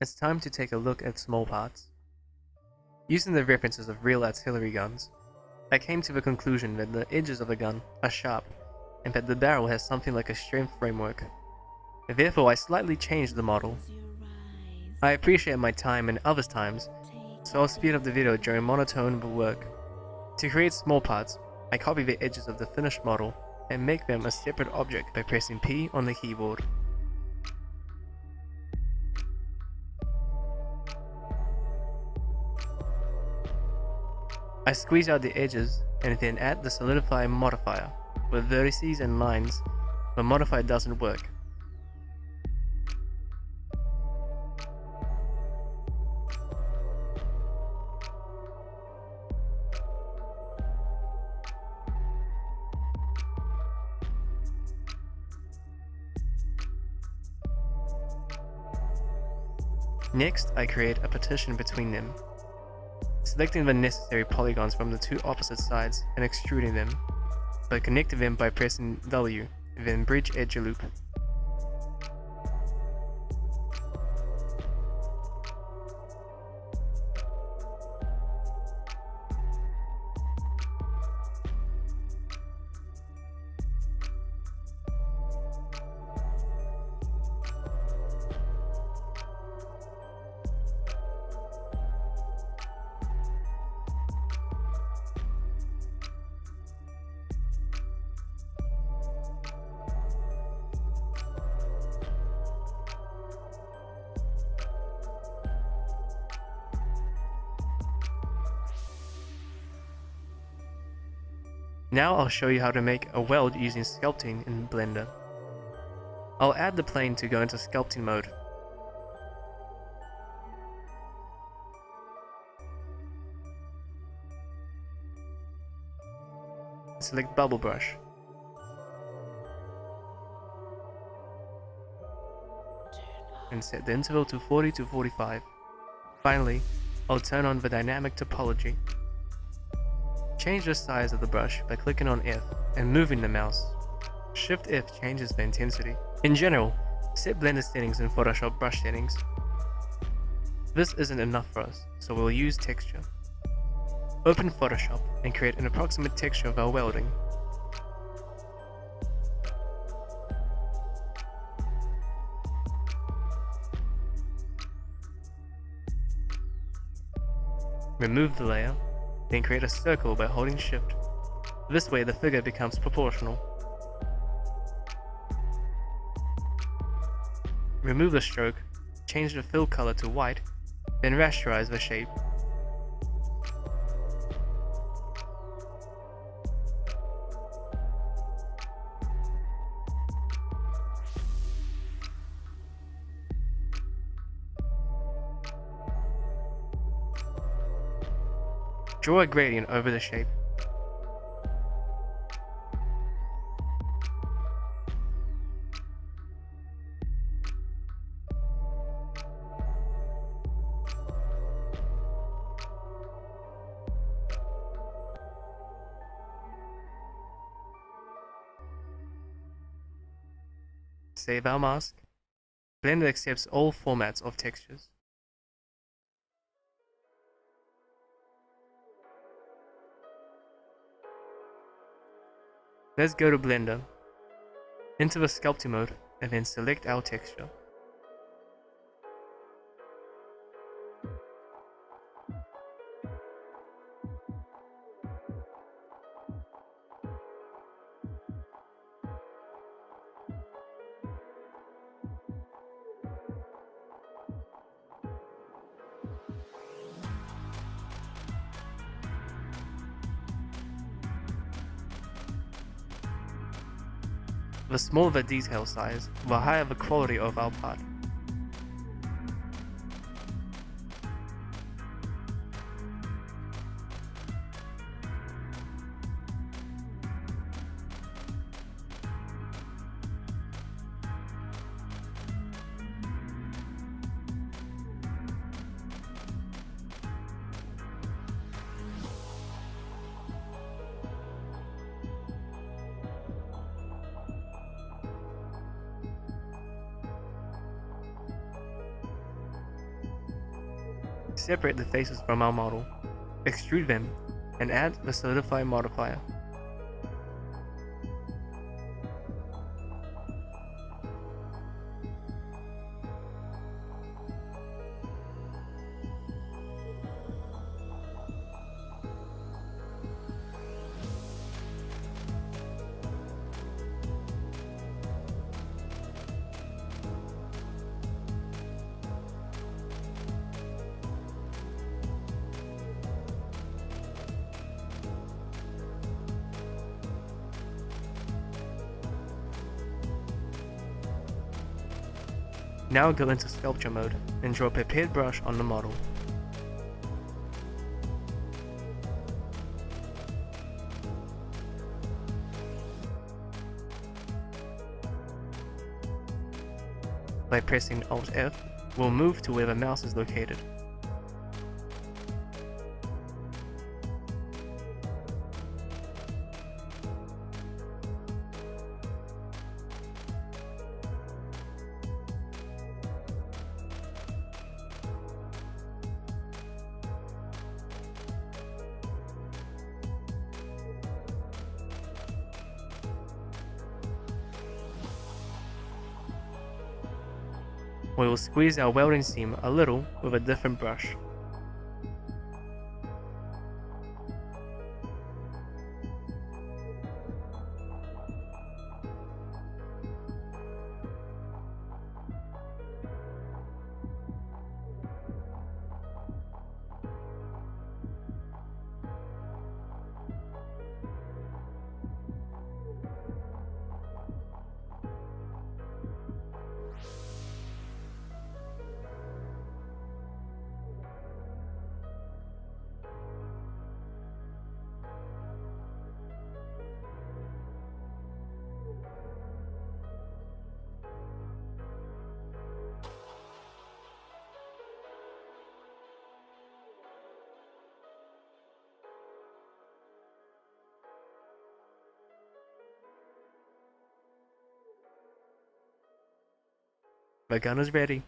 it's time to take a look at small parts. Using the references of real artillery guns, I came to the conclusion that the edges of a gun are sharp and that the barrel has something like a strength framework. Therefore, I slightly changed the model. I appreciate my time and others' times, so I'll speed up the video during monotone work. To create small parts, I copy the edges of the finished model and make them a separate object by pressing P on the keyboard. I squeeze out the edges and then add the solidify modifier. With vertices and lines, the modifier doesn't work. Next, I create a partition between them, selecting the necessary polygons from the two opposite sides and extruding them, but connecting them by pressing W, then bridge edge loop. Now I'll show you how to make a weld using sculpting in Blender. I'll add the plane to go into sculpting mode. Select Bubble Brush. And set the interval to 40 to 45. Finally, I'll turn on the dynamic topology. Change the size of the brush by clicking on F and moving the mouse. Shift F changes the intensity. In general, set Blender settings in Photoshop brush settings. This isn't enough for us, so we'll use texture. Open Photoshop and create an approximate texture of our welding. Remove the layer, then create a circle by holding Shift. This way the figure becomes proportional. Remove the stroke, change the fill color to white, then rasterize the shape. Draw a gradient over the shape. Save our mask. Blender accepts all formats of textures. Let's go to Blender, into the sculpting mode, and then select our texture. The smaller the detail size, the higher the quality of our part. Separate the faces from our model, extrude them, and add the solidify modifier. Now go into sculpture mode and draw a prepared brush on the model. By pressing Alt F, we'll move to where the mouse is located. We will squeeze our welding seam a little with a different brush. The gun is ready.